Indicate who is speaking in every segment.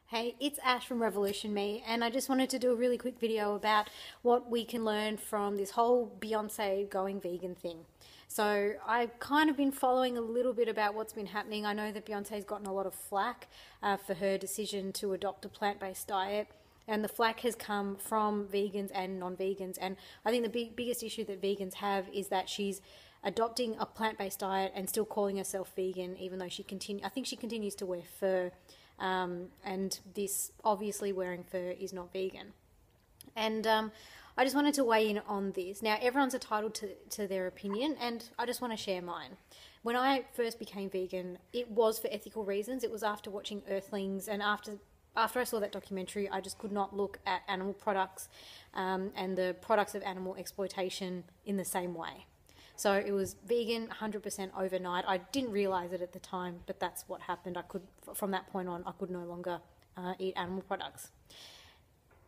Speaker 1: Hey, it's Ash from Revolution Me, and I just wanted to do a really quick video about what we can learn from this whole Beyonce going vegan thing. So I've kind of been following a little bit about what's been happening. I know that Beyonce's gotten a lot of flack for her decision to adopt a plant-based diet, and the flack has come from vegans and non-vegans. And I think the biggest issue that vegans have is that she's adopting a plant-based diet and still calling herself vegan, even though I think she continues to wear fur. And this obviously wearing fur is not vegan. And I just wanted to weigh in on this. Now, everyone's entitled to their opinion, and I just want to share mine. When I first became vegan, it was for ethical reasons. It was after watching Earthlings, and after I saw that documentary, I just could not look at animal products and the products of animal exploitation in the same way. So it was vegan 100% overnight. I didn't realize it at the time, but that's what happened. From that point on, I could no longer eat animal products.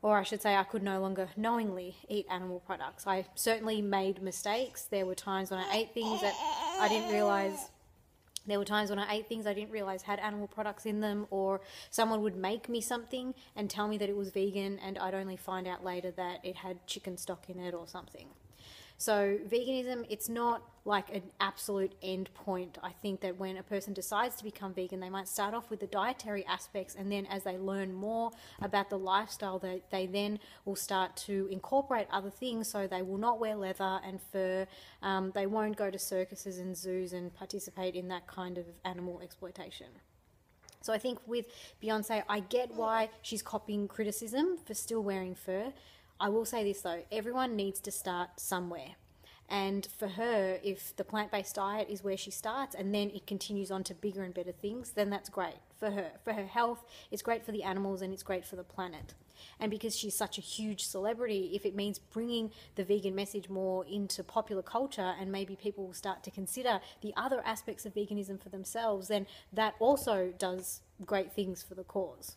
Speaker 1: Or I should say, I could no longer knowingly eat animal products. I certainly made mistakes. There were times when I ate things that I didn't realize. There were times when I ate things I didn't realize had animal products in them, or someone would make me something and tell me that it was vegan, and I'd only find out later that it had chicken stock in it or something. So veganism, it's not like an absolute end point. I think that when a person decides to become vegan, they might start off with the dietary aspects, and then as they learn more about the lifestyle, they then will start to incorporate other things. So they will not wear leather and fur. They won't go to circuses and zoos and participate in that kind of animal exploitation. So I think with Beyonce, I get why she's copying criticism for still wearing fur. I will say this though, everyone needs to start somewhere. And for her, if the plant-based diet is where she starts and then it continues on to bigger and better things, then that's great for her. For her health, it's great for the animals and it's great for the planet. And because she's such a huge celebrity, if it means bringing the vegan message more into popular culture and maybe people will start to consider the other aspects of veganism for themselves, then that also does great things for the cause.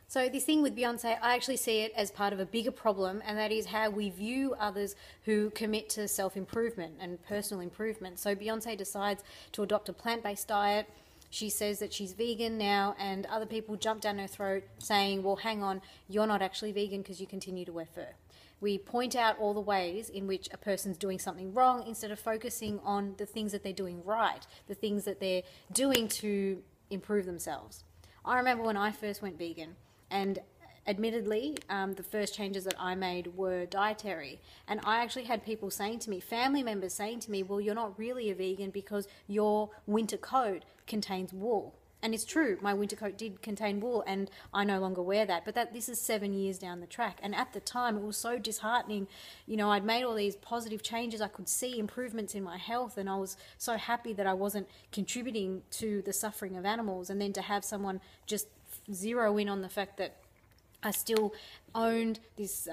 Speaker 1: So this thing with Beyonce, I actually see it as part of a bigger problem, and that is how we view others who commit to self-improvement and personal improvement. So Beyonce decides to adopt a plant-based diet. She says that she's vegan now, and other people jump down her throat saying, well, hang on, you're not actually vegan because you continue to wear fur. We point out all the ways in which a person's doing something wrong instead of focusing on the things that they're doing right, the things that they're doing to improve themselves. I remember when I first went vegan, and admittedly, the first changes that I made were dietary. And I actually had people saying to me, family members saying to me, well, you're not really a vegan because your winter coat contains wool. And it's true, my winter coat did contain wool, and I no longer wear that. But this is 7 years down the track. And at the time, it was so disheartening. You know, I'd made all these positive changes. I could see improvements in my health, and I was so happy that I wasn't contributing to the suffering of animals. And then to have someone just zero in on the fact that I still owned this,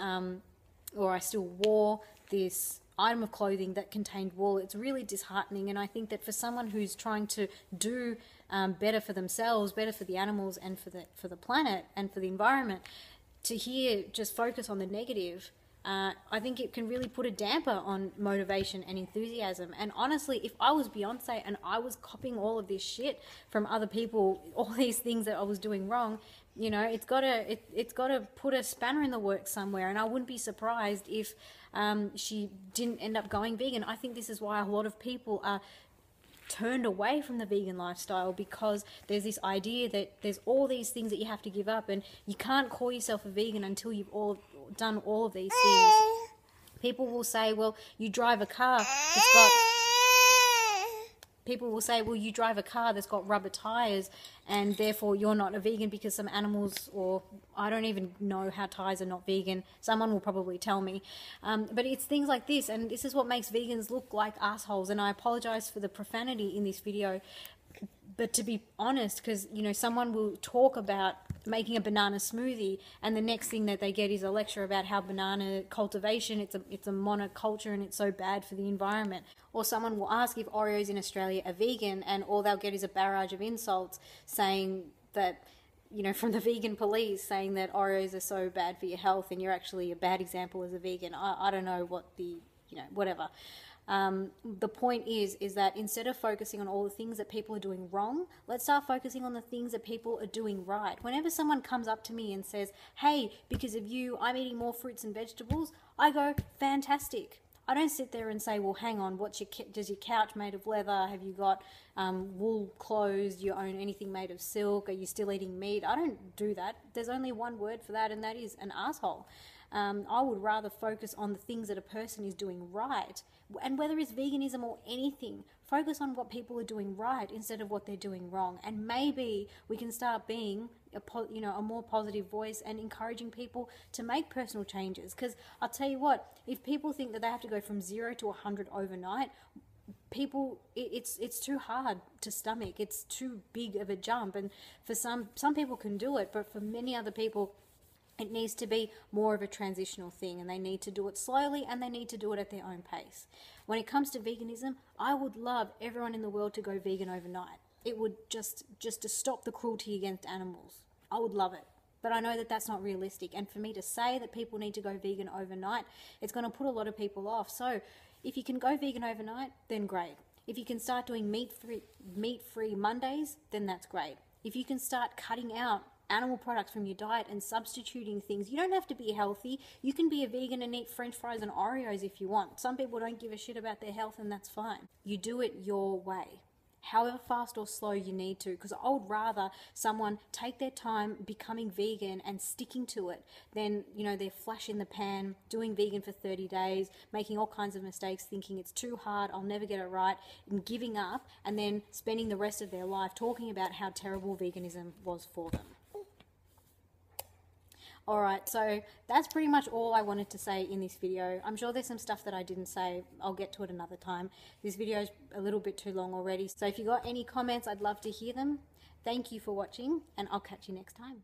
Speaker 1: or I still wore this item of clothing that contained wool, it's really disheartening. And I think that for someone who's trying to do better for themselves, better for the animals and for the planet and for the environment, to hear just focus on the negative, I think it can really put a damper on motivation and enthusiasm. And honestly, if I was Beyonce and I was copying all of this shit from other people, all these things that I was doing wrong, you know, it's got to put a spanner in the works somewhere. And I wouldn't be surprised if she didn't end up going vegan. I think this is why a lot of people are turned away from the vegan lifestyle, because there's this idea that there's all these things that you have to give up, and you can't call yourself a vegan until you've done all of these things. People will say, well, you drive a car that's got... People will say, well, you drive a car that's got rubber tires, and therefore you're not a vegan because some animals, or I don't even know how tires are not vegan. Someone will probably tell me. But it's things like this, and this is what makes vegans look like assholes. And I apologize for the profanity in this video, but to be honest, because, you know, someone will talk about making a banana smoothie, and the next thing that they get is a lecture about how banana cultivation, it's a monoculture and it's so bad for the environment. Or someone will ask if Oreos in Australia are vegan, and all they'll get is a barrage of insults saying that, you know, from the vegan police, saying that Oreos are so bad for your health and you're actually a bad example as a vegan. I don't know what the, you know, whatever. The point is that instead of focusing on all the things that people are doing wrong, let's start focusing on the things that people are doing right. Whenever someone comes up to me and says, hey, because of you, I'm eating more fruits and vegetables, I go, fantastic. I don't sit there and say, well, hang on, does your couch made of leather? Have you got wool clothes? Do you own anything made of silk? Are you still eating meat? I don't do that. There's only one word for that, and that is an asshole. I would rather focus on the things that a person is doing right. And whether it's veganism or anything, focus on what people are doing right instead of what they're doing wrong. And maybe we can start being a more positive voice and encouraging people to make personal changes. Because I'll tell you what, if people think that they have to go from 0 to 100 overnight, it's too hard to stomach. It's too big of a jump. And for some people can do it, but for many other people, it needs to be more of a transitional thing, and they need to do it slowly, and they need to do it at their own pace. When it comes to veganism, I would love everyone in the world to go vegan overnight. It would just to stop the cruelty against animals. I would love it. But I know that that's not realistic. And for me to say that people need to go vegan overnight, it's going to put a lot of people off. So if you can go vegan overnight, then great. If you can start doing meat-free Mondays, then that's great. If you can start cutting out animal products from your diet and substituting things, you don't have to be healthy. You can be a vegan and eat French fries and Oreos if you want. Some people don't give a shit about their health, and that's fine. You do it your way, however fast or slow you need to, because I would rather someone take their time becoming vegan and sticking to it than, they're flash in the pan, doing vegan for 30 days, making all kinds of mistakes, thinking it's too hard, I'll never get it right, and giving up, and then spending the rest of their life talking about how terrible veganism was for them. Alright, so that's pretty much all I wanted to say in this video. I'm sure there's some stuff that I didn't say. I'll get to it another time. This video is a little bit too long already, so if you got any comments, I'd love to hear them. Thank you for watching, and I'll catch you next time.